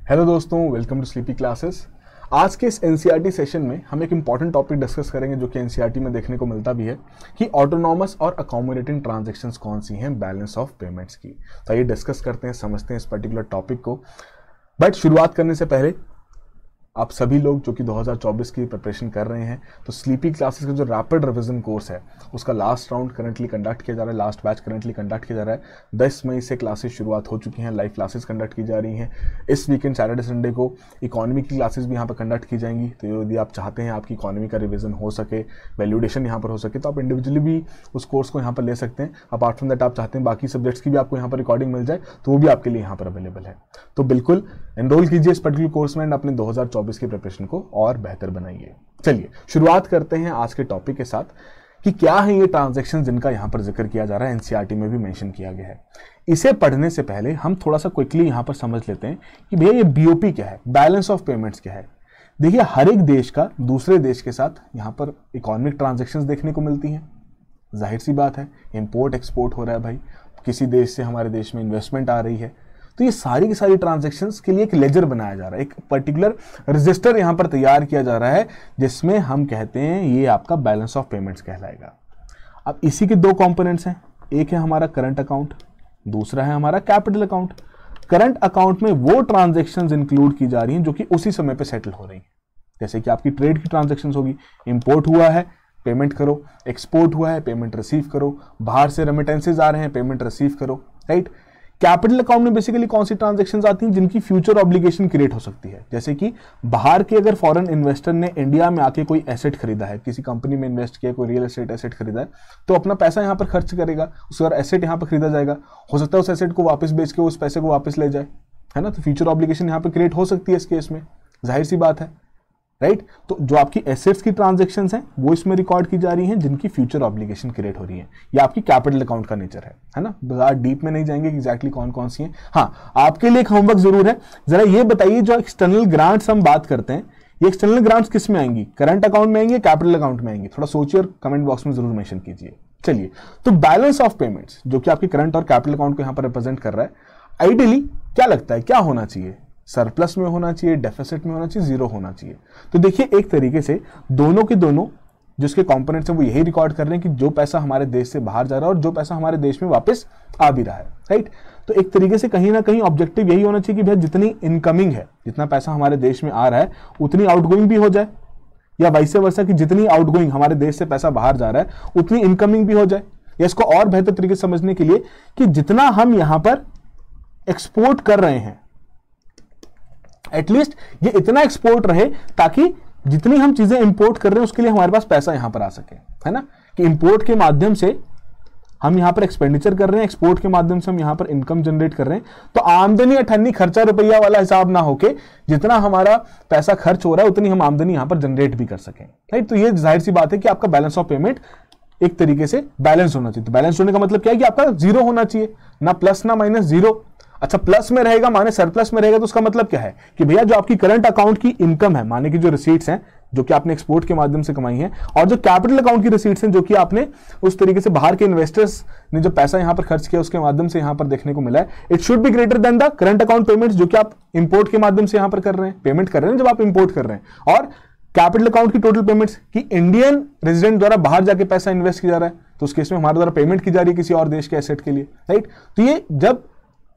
Hello दोस्तों, welcome to sleepy classes. आज के इस एनसीईआरटी सेशन में हम एक इंपॉर्टेंट टॉपिक डिस्कस करेंगे जो कि एनसीईआरटी में देखने को मिलता भी है कि ऑटोनॉमस और अकोमोडेटिंग ट्रांजैक्शंस कौन सी हैं बैलेंस ऑफ पेमेंट्स की। तो आइए डिस्कस करते हैं, समझते हैं इस पर्टिकुलर टॉपिक को। बट शुरुआत करने से पहले आप सभी लोग जो कि 2024 की प्रिपरेशन कर रहे हैं, तो स्लीपी क्लासेस का जो रैपिड रिवीजन कोर्स है उसका लास्ट राउंड करंटली कंडक्ट किया जा रहा है, लास्ट बैच करंटली कंडक्ट किया जा रहा है। 10 मई से क्लासेस शुरुआत हो चुकी हैं, लाइव क्लासेस कंडक्ट की जा रही हैं। इस वीकेंड सैटरडे संडे को इकोनॉमी की क्लासेस भी यहाँ पर कंडक्ट की जाएंगी। तो यदि आप चाहते हैं आपकी इकोनॉमी का रिवीजन हो सके, वैल्यूडेशन यहाँ पर हो सके, तो आप इंडिविजुअली भी उस कोर्स को यहाँ पर ले सकते हैं। अपार्ट फ्रॉम दैट आप चाहते हैं बाकी सब्जेक्ट्स की भी आपको यहाँ पर रिकॉर्डिंग मिल जाए तो वो भी आपके लिए यहाँ पर अवेलेबल है। तो बिल्कुल एनरोल कीजिए इस पर्टिकुलर कोर्स में, अपने 2024 की प्रिपरेशन को और बेहतर बनाइए। चलिए शुरुआत करते हैं आज के टॉपिक के साथ कि क्या है ये ट्रांजैक्शन जिनका यहां पर जिक्र किया जा रहा है, एनसीईआरटी में भी मेंशन किया गया है। इसे पढ़ने से पहले हम थोड़ा सा क्विकली यहां पर समझ लेते हैं कि भैया ये बीओपी क्या है, बैलेंस ऑफ पेमेंट्स क्या है। देखिए, हर एक देश का दूसरे देश के साथ यहां पर इकोनॉमिक ट्रांजैक्शंस देखने को मिलती हैं। जाहिर सी बात है, इंपोर्ट एक्सपोर्ट हो रहा है भाई, किसी देश से हमारे देश में इन्वेस्टमेंट आ रही है, तो ये सारी की सारी ट्रांजैक्शंस के लिए एक लेजर बनाया जा रहा है, एक पर्टिकुलर रजिस्टर यहां पर तैयार किया जा रहा है जिसमें हम कहते हैं ये आपका बैलेंस ऑफ पेमेंट्स कहलाएगा। अब इसी के दो कंपोनेंट्स हैं, एक है हमारा करंट अकाउंट, दूसरा है हमारा कैपिटल अकाउंट। करंट अकाउंट में वो ट्रांजैक्शंस इंक्लूड की जा रही हैं जो कि उसी समय पे सेटल हो रही हैं। जैसे कि आपकी ट्रेड की ट्रांजैक्शंस होगी, इंपोर्ट हुआ है पेमेंट करो, एक्सपोर्ट हुआ है पेमेंट रिसीव करो, बाहर से रेमिटेंसेज आ रहे हैं पेमेंट रिसीव करो, राइट। कैपिटल अकाउंट में बेसिकली कौन सी ट्रांजैक्शंस आती हैं जिनकी फ्यूचर ऑब्लिगेशन क्रिएट हो सकती है। जैसे कि बाहर के अगर फॉरेन इन्वेस्टर ने इंडिया में आके कोई एसेट खरीदा है, किसी कंपनी में इन्वेस्ट किया, कोई रियल एस्टेट एसेट खरीदा है, तो अपना पैसा यहाँ पर खर्च करेगा, उसके बाद एसेट यहाँ पर खरीदा जाएगा, हो सकता है उस एसेट को वापस बेच के उस पैसे को वापस ले जाए, है ना। तो फ्यूचर ऑब्लिगेशन यहाँ पर क्रिएट हो सकती है इस केस में, जाहिर सी बात है, राइट। तो जो आपकी एसेट्स की ट्रांजैक्शंस हैं वो इसमें रिकॉर्ड की जा रही हैं जिनकी फ्यूचर ऑब्लिगेशन क्रिएट हो रही है। ये आपकी कैपिटल अकाउंट का नेचर है ना। बाजार डीप में नहीं जाएंगे एग्जैक्टली कौन कौन सी हैं। हाँ, आपके लिए एक होमवर्क जरूर है, जरा ये बताइए जो एक्सटर्नल ग्रांट्स हम बात करते हैं, ये एक्सटर्नल ग्रांट्स किस में आएंगी, करंट अकाउंट में आएंगे, कैपिटल अकाउंट में आएंगे? थोड़ा सोचिए और कमेंट बॉक्स में जरूर मेंशन कीजिए। चलिए, तो बैलेंस ऑफ पेमेंट्स जो कि आपके करंट और कैपिटल अकाउंट को यहां पर रिप्रेजेंट कर रहा है, आइडियली क्या लगता है क्या होना चाहिए? सरप्लस में होना चाहिए, डेफिसिट में होना चाहिए, जीरो होना चाहिए? तो देखिए, एक तरीके से दोनों के दोनों जो इसके कंपोनेंट्स हैं वो यही रिकॉर्ड कर रहे हैं कि जो पैसा हमारे देश से बाहर जा रहा है और जो पैसा हमारे देश में वापस आ भी रहा है, राइट। तो एक तरीके से कहीं ना कहीं ऑब्जेक्टिव यही होना चाहिए कि भैया जितनी इनकमिंग है, जितना पैसा हमारे देश में आ रहा है उतनी आउटगोइंग भी हो जाए, या वाइस वर्सा कि जितनी आउटगोइंग हमारे देश से पैसा बाहर जा रहा है उतनी इनकमिंग भी हो जाए। या इसको और बेहतर तरीके से समझने के लिए कि जितना हम यहां पर एक्सपोर्ट कर रहे हैं एटलीस्ट ये इतना एक्सपोर्ट रहे ताकि जितनी हम चीजें इंपोर्ट कर रहे हैं उसके लिए हमारे पास पैसा यहां पर आ सके, है ना। कि इंपोर्ट के माध्यम से हम यहां पर एक्सपेंडिचर कर रहे हैं, एक्सपोर्ट के माध्यम से हम यहां पर इनकम जनरेट कर रहे हैं। तो आमदनी अठन्नी खर्चा रुपया वाला हिसाब ना होके जितना हमारा पैसा खर्च हो रहा है उतनी हम आमदनी यहां पर जनरेट भी कर सकें, राइट। तो ये जाहिर सी बात है कि आपका बैलेंस ऑफ पेमेंट एक तरीके से बैलेंस होना चाहिए। तो बैलेंस होने का मतलब क्या है कि आपका जीरो होना चाहिए, ना प्लस ना माइनस, जीरो। अच्छा, प्लस में रहेगा माने सरप्लस में रहेगा, तो उसका मतलब क्या है कि भैया जो आपकी करंट अकाउंट की इनकम है, माने कि जो रिसीट्स हैं जो कि आपने एक्सपोर्ट के माध्यम से कमाई हैं, और जो कैपिटल अकाउंट की रिसीट्स हैं जो कि आपने उस तरीके से बाहर के इन्वेस्टर्स ने जो पैसा यहां पर खर्च किया उसके माध्यम से यहां पर देखने को मिला है, it should be greater than the current account payments जो कि आप इंपोर्ट के माध्यम से यहां पर कर रहे हैं, पेमेंट कर रहे हैं जब आप इंपोर्ट कर रहे हैं, और कैपिटल अकाउंट की टोटल पेमेंट्स की इंडियन रेजिडेंट द्वारा बाहर जाके पैसा इन्वेस्ट किया जा रहा है, तो उस केस में हमारे द्वारा पेमेंट की जा रही है किसी और देश के एसेट के लिए, राइट। तो ये जब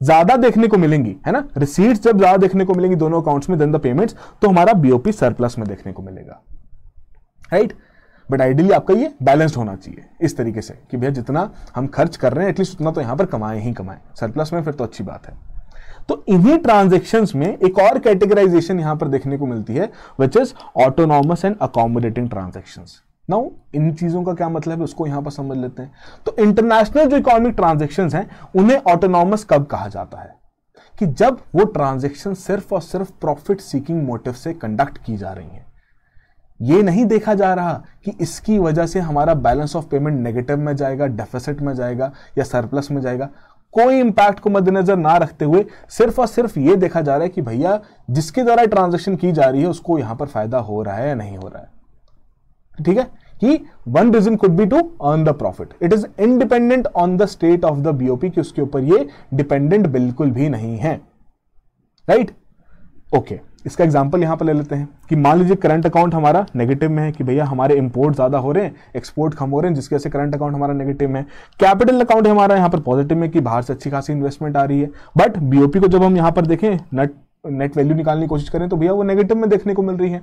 ज्यादा देखने को मिलेंगी, है ना, रिसीट्स जब ज्यादा देखने को मिलेंगी दोनों अकाउंट्स में देन द पेमेंट्स, तो हमारा बीओपी सरप्लस में देखने को मिलेगा, राइट। बट आइडियली आपका ये बैलेंस्ड होना चाहिए इस तरीके से कि भैया जितना हम खर्च कर रहे हैं एटलीस्ट उतना तो यहां पर कमाएं ही कमाएं, सरप्लस में फिर तो अच्छी बात है। तो इन्हीं ट्रांजैक्शंस में एक और कैटेगराइजेशन यहां पर देखने को मिलती है which is autonomous and accommodating transactions. Now in चीजों का क्या मतलब है उसको यहां पर समझ लेते हैं। तो इंटरनेशनल जो इकोनॉमिक ट्रांजैक्शंस हैं उन्हें ऑटोनॉमस कब कहा जाता है? कि जब वो ट्रांजैक्शन सिर्फ और सिर्फ प्रॉफिट सीकिंग मोटिव से कंडक्ट की जा रही हैं। ये नहीं देखा जा रहा कि इसकी वजह से हमारा बैलेंस ऑफ पेमेंट नेगेटिव में जाएगा, डेफिसिट में जाएगा या सरप्लस में जाएगा। कोई इंपैक्ट को मद्देनजर ना रखते हुए सिर्फ और सिर्फ ये देखा जा रहा है कि भैया जिसके द्वारा ट्रांजैक्शन की जा रही है उसको यहां पर फायदा हो रहा है या नहीं हो रहा है, ठीक है। कि one reason could be to earn the profit, it is independent on the state of the BOP, कि उसके ऊपर ये डिपेंडेंट बिल्कुल भी नहीं है, राइट। ओके, इसका एग्जांपल यहाँ पर ले लेते हैं कि मान लीजिए करंट अकाउंट हमारा नेगेटिव में है कि भैया हमारे इंपोर्ट ज़्यादा हो रहे हैं, एक्सपोर्ट कम हो रहे हैं, जिसकी वजह से करंट अकाउंट हमारा नेगेटिव में है। कैपिटल अकाउंट हमारा यहाँ पर पॉजिटिव में कि बाहर से अच्छी खासी इन्वेस्टमेंट आ रही है, बट बीओपी को जब हम यहाँ पर देखें, नेट वैल्यू निकालने की कोशिश करें तो भैया वो नेगेटिव में देखने को मिल रही है।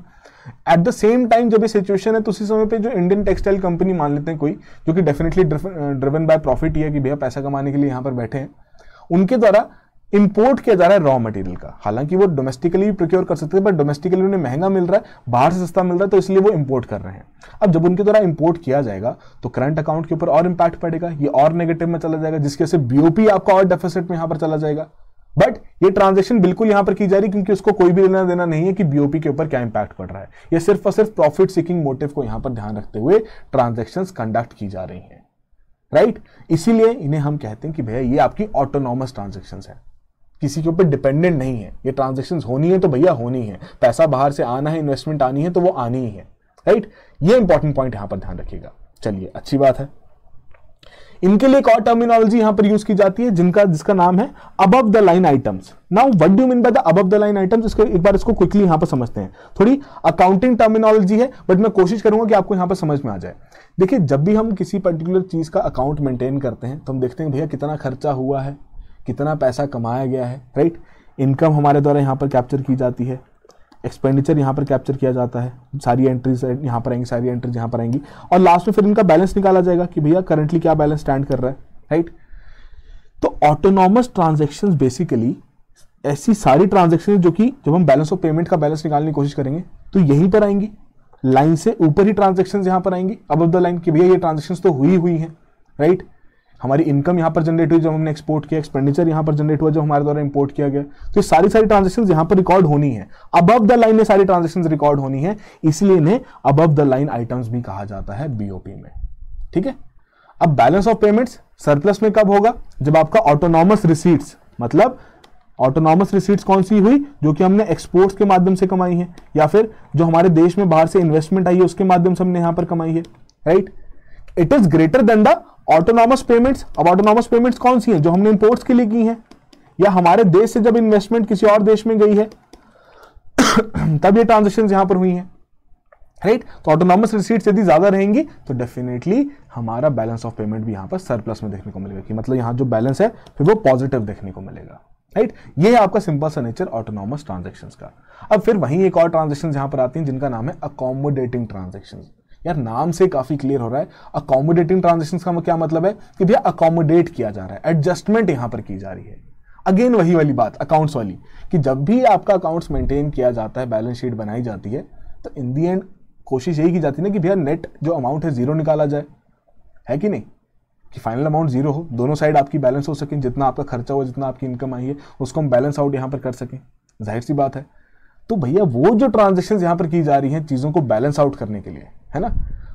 एट द सेम टाइम जब ये सिचुएशन है तो उसी समय पे जो इंडियन टेक्सटाइल कंपनी मान लेते हैं कोई, जो कि डेफिनेटली ड्रिवन बाय प्रॉफिट ही है कि भैया पैसा कमाने के लिए यहाँ पर बैठे हैं, उनके द्वारा इंपोर्ट किया जा रहा है रॉ मटेरियल का। हालांकि वो डोमेस्टिकली प्रोक्योर कर सकते हैं, बट डोमेस्टिकली उन्हें महंगा मिल रहा है, बाहर से सस्ता मिल रहा है, तो इसलिए वो इंपोर्ट कर रहे हैं। अब जब उनके द्वारा इंपोर्ट किया जाएगा तो करंट अकाउंट के ऊपर और इंपैक्ट पड़ेगा, ये और नेगेटिव में चला जाएगा, जिसकी वजह से बीओपी आपका और डेफिसिट में यहां पर चला जाएगा। बट ये ट्रांजेक्शन बिल्कुल यहां पर की जा रही है क्योंकि उसको कोई भी लेना देना नहीं है कि बीओपी के ऊपर क्या इंपैक्ट पड़ रहा है। ये सिर्फ और सिर्फ प्रॉफिट सीकिंग मोटिव को यहां पर ध्यान रखते हुए ट्रांजेक्शंस कंडक्ट की जा रही हैं, राइट। इसीलिए इन्हें हम कहते हैं कि भैया ये आपकी ऑटोनॉमस ट्रांजेक्शंस है, किसी के ऊपर डिपेंडेंट नहीं है। ये ट्रांजेक्शंस होनी है तो भैया होनी है, पैसा बाहर से आना है, इन्वेस्टमेंट आनी है तो वो आनी ही है, राइट। ये इंपॉर्टेंट पॉइंट यहां पर ध्यान रखिएगा। चलिए, अच्छी बात है। इनके लिए एक और टर्मिनोलॉजी यहां पर यूज की जाती है जिसका नाम है above the line items. Now what do you mean by the above the line items? इसको एक बार इसको क्विकली यहां पर समझते हैं। थोड़ी अकाउंटिंग टर्मिनोलॉजी है, बट मैं कोशिश करूंगा कि आपको यहां पर समझ में आ जाए। देखिए, जब भी हम किसी पर्टिकुलर चीज का अकाउंट मेंटेन करते हैं तो हम देखते हैं भैया कितना खर्चा हुआ है, कितना पैसा कमाया गया है, राइट। इनकम हमारे द्वारा यहाँ पर कैप्चर की जाती है, एक्सपेंडिचर यहाँ पर कैप्चर किया जाता है, सारी एंट्रीज यहाँ पर आएंगी, सारी एंट्रीज यहाँ पर आएंगी, और लास्ट में फिर इनका बैलेंस निकाला जाएगा कि भैया करंटली क्या बैलेंस स्टैंड कर रहा है, राइट। तो ऑटोनॉमस ट्रांजेक्शंस बेसिकली ऐसी सारी ट्रांजेक्शन जो कि जब हम बैलेंस ऑफ पेमेंट का बैलेंस निकालने की कोशिश करेंगे तो यहीं पर आएंगी, लाइन से ऊपर ही ट्रांजेक्शन यहाँ पर आएंगी अबव द लाइन कि भैया ये ट्रांजेक्शन तो हुई है, राइट। हमारी इनकम यहाँ पर जनरेट हुई जब हमने एक्सपोर्ट किया, एक्सपेंडिचर यहाँ पर जनरेट हुआ जब हमारे द्वारा इंपोर्ट किया गया, तो सारी ट्रांजेक्शंस यहाँ पर रिकॉर्ड होनी है, अबव द लाइन में सारी ट्रांजेक्शंस रिकॉर्ड होनी है, इसलिए इन्हें अबव द लाइन आइटम्स भी कहा जाता है बीओपी में, ठीक है। अब बैलेंस ऑफ पेमेंट्स सरप्लस में कब होगा? जब आपका ऑटोनॉमस रिसीट्स, मतलब ऑटोनॉमस रिसीट्स कौन सी हुई? जो कि हमने एक्सपोर्ट्स के माध्यम से कमाई है, या फिर जो हमारे देश में बाहर से इन्वेस्टमेंट आई है उसके माध्यम से हमने यहां पर कमाई है, right. It is greater than the autonomous payments. अब ऑटोनॉमस पेमेंट्स कौन सी हैं? जो हमने इंपोर्ट्स के लिए की हैं, या हमारे देश से जब इन्वेस्टमेंट किसी और देश में गई है तब ये ट्रांजेक्शंस यहां पर हुई हैं, राइट। तो ऑटोनॉमस रिसीट्स यदि ज्यादा रहेंगी तो डेफिनेटली हमारा बैलेंस ऑफ पेमेंट भी यहां पर सरप्लस में देखने को मिलेगा, कि मतलब यहां जो बैलेंस है फिर वो पॉजिटिव देखने को मिलेगा, राइट। ये है आपका सिंपल सा नेचर ऑटोनॉमस ट्रांजेक्शंस का। अब फिर वहीं एक और ट्रांजेक्शंस यहां पर आती हैं जिनका नाम है अकोमोडेटिंग ट्रांजेक्शंस। यार, नाम से काफी क्लियर हो रहा है। अकोमोडेटिंग ट्रांजेक्शंस का क्या मतलब है? कि भैया अकोमोडेट किया जा रहा है, एडजस्टमेंट यहां पर की जा रही है। अगेन वही वाली बात अकाउंट्स वाली, कि जब भी आपका अकाउंट्स मेंटेन किया जाता है, बैलेंस शीट बनाई जाती है, तो इन दी एंड कोशिश यही की जाती है ना कि भैया नेट जो अमाउंट है जीरो निकाला जाए, है कि नहीं, कि फाइनल अमाउंट जीरो हो, दोनों साइड आपकी बैलेंस हो सके, जितना आपका खर्चा हुआ, जितना आपकी इनकम आई है उसको हम बैलेंस आउट यहां पर कर सकें, जाहिर सी बात है। तो भैया वो जो ट्रांजेक्शंस यहां पर की जा रही हैं चीजों को बैलेंस आउट करने के लिए, है ना,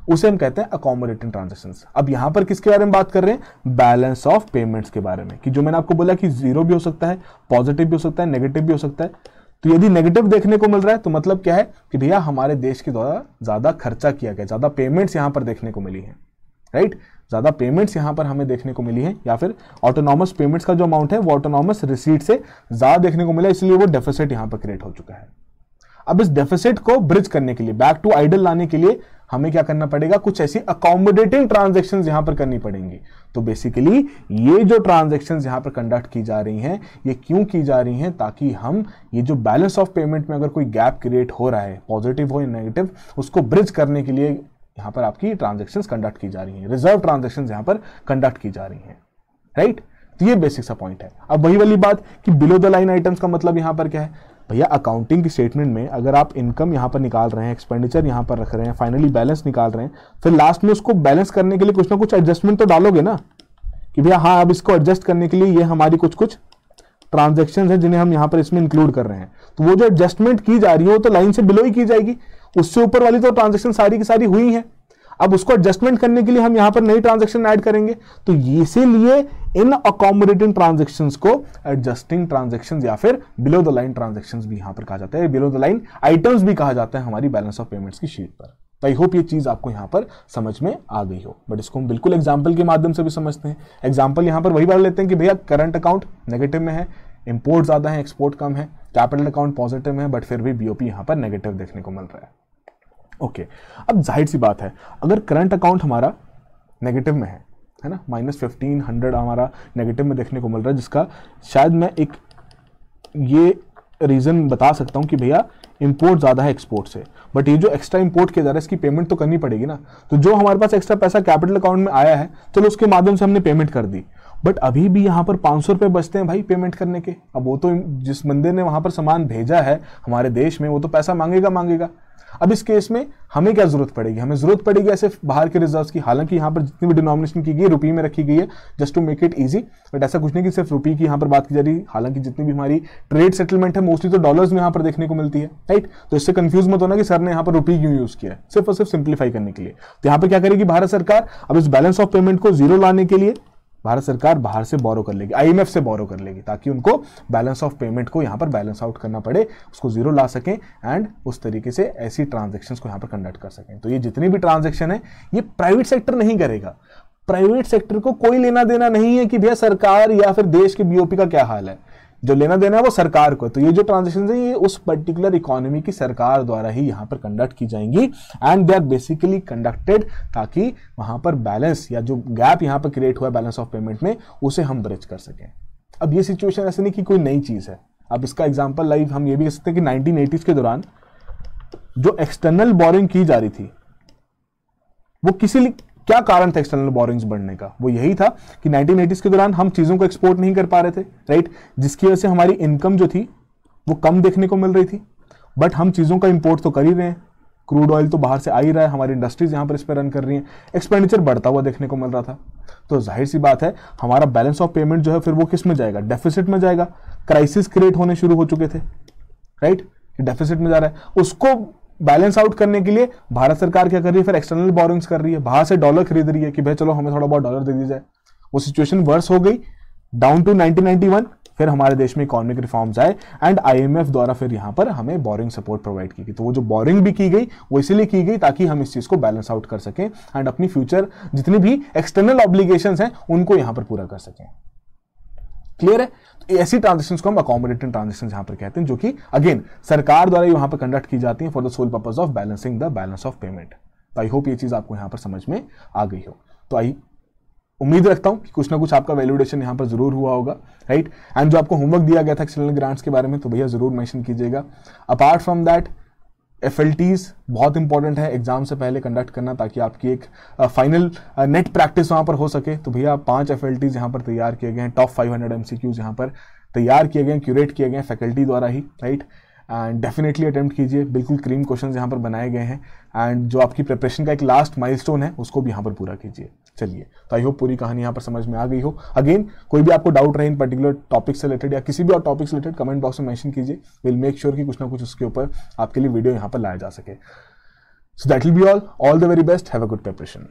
उसे हम कहते हैं अकोमोडेटिंग ट्रांजेक्शंस। अब यहां पर किसके बारे में बात कर रहे हैं? बैलेंस ऑफ पेमेंट्स के बारे में, कि जो मैंने आपको बोला कि जीरो भी हो सकता है, पॉजिटिव भी हो सकता है, नेगेटिव भी हो सकता है। तो यदि नेगेटिव देखने को मिल रहा है तो मतलब क्या है कि भैया हमारे देश के द्वारा ज्यादा खर्चा किया गया, ज्यादा पेमेंट्स यहां पर देखने को मिली है, राइट। ज्यादा पेमेंट्स यहां पर हमें देखने को मिली है, या फिर ऑटोनॉमस पेमेंट्स का जो अमाउंट है वो ऑटोनॉमस रिसीट से ज्यादा देखने को मिला, इसलिए वो डेफिसिट यहां पर क्रिएट हो चुका है। अब इस डेफिसिट को ब्रिज करने के लिए, बैक टू आइडल लाने के लिए हमें क्या करना पड़ेगा? कुछ ऐसी अकोमोडेटिंग ट्रांजैक्शंस यहां पर करनी पड़ेंगी। तो बेसिकली ये जो ट्रांजैक्शंस यहां पर कंडक्ट की जा रही हैं, ये क्यों की जा रही हैं? ताकि हम ये जो बैलेंस ऑफ पेमेंट में अगर कोई गैप क्रिएट हो रहा है, पॉजिटिव हो या नेगेटिव, उसको ब्रिज करने के लिए यहां पर आपकी ट्रांजैक्शंस कंडक्ट की जा रही हैं, रिजर्व ट्रांजैक्शंस यहां पर कंडक्ट की जा रही हैं, राइट। तो ये बेसिक सा पॉइंट है। अब वही वाली बात कि बिलो द लाइन आइटम्स का मतलब यहां पर क्या है? भैया अकाउंटिंग की स्टेटमेंट में अगर आप इनकम यहां पर निकाल रहे हैं, एक्सपेंडिचर यहां पर रख रहे हैं, फाइनली बैलेंस निकाल रहे हैं, फिर लास्ट में उसको बैलेंस करने के लिए कुछ ना कुछ एडजस्टमेंट तो डालोगे ना, कि भैया हाँ अब इसको एडजस्ट करने के लिए ये हमारी कुछ कुछ ट्रांजैक्शंस हैं जिन्हें हम यहां पर इसमें इंक्लूड कर रहे हैं। तो वो जो एडजस्टमेंट की जा रही है वो तो लाइन से बिलो ही की जाएगी, उससे ऊपर वाली तो ट्रांजैक्शन सारी की सारी हुई है। अब उसको एडजस्टमेंट करने के लिए हम यहां पर नई ट्रांजैक्शन ऐड करेंगे, तो इसीलिए इन अकोमोडेटिंग ट्रांजैक्शंस को एडजस्टिंग ट्रांजैक्शंस या फिर बिलो द लाइन ट्रांजैक्शंस भी यहां पर कहा जाता है, बिलो द लाइन आइटम्स भी कहा जाता है हमारी बैलेंस ऑफ पेमेंट्स की शीट पर। तो आई होप ये चीज आपको यहां पर समझ में आ गई हो, बट इसको हम बिल्कुल एग्जाम्पल के माध्यम से भी समझते हैं। एग्जाम्पल यहां पर वही बात लेते हैं कि भैया करंट अकाउंट नेगेटिव में है, इंपोर्ट ज़्यादा है, एक्सपोर्ट कम है, कैपिटल अकाउंट पॉजिटिव है, बट फिर भी बीओपी यहाँ पर नेगेटिव देखने को मिल रहा है। ओके, अब जाहिर सी बात है, अगर करंट अकाउंट हमारा नेगेटिव में है ना, -1500 हमारा नेगेटिव में देखने को मिल रहा है, जिसका शायद मैं एक ये रीज़न बता सकता हूँ कि भैया इंपोर्ट ज़्यादा है एक्सपोर्ट से, बट ये जो एक्स्ट्रा इंपोर्ट किया जा रहा है इसकी पेमेंट तो करनी पड़ेगी ना। तो जो हमारे पास एक्स्ट्रा पैसा कैपिटल अकाउंट में आया है, चलो उसके माध्यम से हमने पेमेंट कर दी, बट अभी भी यहाँ पर 500 रुपये बचते हैं भाई पेमेंट करने के। अब वो तो जिस बंदे ने वहाँ पर सामान भेजा है हमारे देश में, वो तो पैसा मांगेगा। अब इस केस में हमें क्या जरूरत पड़ेगी, हमें जरूरत पड़ेगी ऐसे बाहर के रिजर्व्स की। हालांकि यहाँ पर जितनी भी डिनोमिनेशन की गई है रुपये में रखी गई है, just to make it easy, but ऐसा कुछ नहीं कि सिर्फ रुपये की यहाँ पर बात की जा रही है। हालांकि जितनी भी हमारी ट्रेड सेटलमेंट है मोस्टली तो डॉलर्स में यहाँ पर देखने को मिलती है, राइट। तो इससे कंफ्यूज मत होना कि सर ने यहाँ पर रुपये क्यों यूज किया है, सिर्फ और सिर्फ सिंप्लीफाई करने के लिए। तो यहाँ पर क्या करेगी भारत सरकार, अब इस बैलेंस ऑफ पेमेंट को जीरो लाने के लिए भारत सरकार बाहर से बोरो कर लेगी, आईएमएफ से बोरो कर लेगी, ताकि उनको बैलेंस ऑफ पेमेंट को यहाँ पर बैलेंस आउट करना पड़े, उसको जीरो ला सकें एंड उस तरीके से ऐसी ट्रांजैक्शंस को यहाँ पर कंडक्ट कर सकें। तो ये जितनी भी ट्रांजैक्शन है ये प्राइवेट सेक्टर नहीं करेगा। प्राइवेट सेक्टर को कोई लेना देना नहीं है कि भैया सरकार या फिर देश के बीओपी का क्या हाल है, जो लेना देना है वो सरकार को। तो ये जो ट्रांजैक्शन है ये उस पर्टिकुलर इकोनॉमी की सरकार द्वारा ही यहाँ पर कंडक्ट की जाएंगी and they are basically conducted, ताकि वहाँ पर बैलेंस या जो गैप यहाँ पर क्रिएट हुआ है बैलेंस ऑफ पेमेंट में उसे हम ब्रिज कर सकें। अब ये सिचुएशन ऐसे नहीं कि कोई नई चीज़ है। अब इसका एग्जाम्पल लाइव हम ये भी कह सकते हैं कि 1980s के दौरान जो एक्सटर्नल बोरिंग की जा रही थी वो किसी क्या कारण था एक्सटर्नल बोरिंग्स बढ़ने का, वो यही था कि 1980s के दौरान हम चीज़ों को एक्सपोर्ट नहीं कर पा रहे थे, राइट, जिसकी वजह से हमारी इनकम जो थी वो कम देखने को मिल रही थी। बट हम चीज़ों का इंपोर्ट तो कर ही रहे हैं, क्रूड ऑयल तो बाहर से आ ही रहा है, हमारी इंडस्ट्रीज यहाँ पर इस पर रन कर रही हैं, एक्सपेंडिचर बढ़ता हुआ देखने को मिल रहा था। तो जाहिर सी बात है हमारा बैलेंस ऑफ पेमेंट जो है फिर वो किस में जाएगा, डेफिसिट में जाएगा। क्राइसिस क्रिएट होने शुरू हो चुके थे, राइट, डेफिसिट में जा रहा है। उसको बैलेंस आउट करने के लिए भारत सरकार क्या कर रही है, फिर एक्सटर्नल बोरिंग्स कर रही है, बाहर से डॉलर खरीद रही है कि भाई चलो हमें थोड़ा बहुत डॉलर दे दी जाए। वो सिचुएशन वर्स हो गई डाउन टू 1991, फिर हमारे देश में इकोनॉमिक रिफॉर्म्स आए एंड आईएमएफ द्वारा फिर यहाँ पर हमें बोरिंग सपोर्ट प्रोवाइड की गई। तो वो जो बोरिंग भी की गई वो इसीलिए की गई ताकि हम इस चीज को बैलेंस आउट कर सकें एंड अपनी फ्यूचर जितनी भी एक्सटर्नल ऑब्लिगेशंस हैं उनको यहाँ पर पूरा कर सकें। क्लियर है? तो ऐसी ट्रांजेक्शंस को हम अकोमोडेटिंग ट्रांजेक्शंस यहाँ पर कहते हैं, जो कि अगेन सरकार द्वारा यहाँ पर कंडक्ट की जाती है for the sole purpose of balancing the balance of payment. तो आई होप ये चीज आपको यहाँ पर समझ में आ गई हो। तो आई उम्मीद रखता हूं कि कुछ ना कुछ आपका वैल्यूडेशन यहाँ पर जरूर हुआ होगा, राइट। एंड जो आपको होमवर्क दिया गया था एक्सटर्नल ग्रांट्स के बारे में तो भैया जरूर मेंशन कीजिएगा। अपार्ट फ्रॉम दैट FLTs बहुत इंपॉर्टेंट है एग्जाम से पहले कंडक्ट करना, ताकि आपकी एक फाइनल नेट प्रैक्टिस वहाँ पर हो सके। तो भैया 5 FLTs यहाँ पर तैयार किए गए हैं, टॉप 500 MCQs यहाँ पर तैयार किए गए हैं, क्यूरेट किए गए हैं फैकल्टी द्वारा ही, राइट। एंड डेफिनेटली अटेम्प्ट कीजिए, बिल्कुल क्रीम क्वेश्चंस यहाँ पर बनाए गए हैं एंड जो आपकी प्रिपरेशन का एक लास्ट माइलस्टोन है उसको भी यहाँ पर पूरा कीजिए। चलिए, तो आई होप पूरी कहानी यहाँ पर समझ में आ गई हो। अगेन कोई भी आपको डाउट रहे इन पर्टिकुलर टॉपिक से रिलेटेड या किसी भी और टॉपिक से रिलेटेड कमेंट बॉक्स में मेंशन कीजिए, विल मेक श्योर कि कुछ ना कुछ उसके ऊपर आपके लिए वीडियो यहाँ पर लाया जा सके। So that will be all the very best, have a good preparation.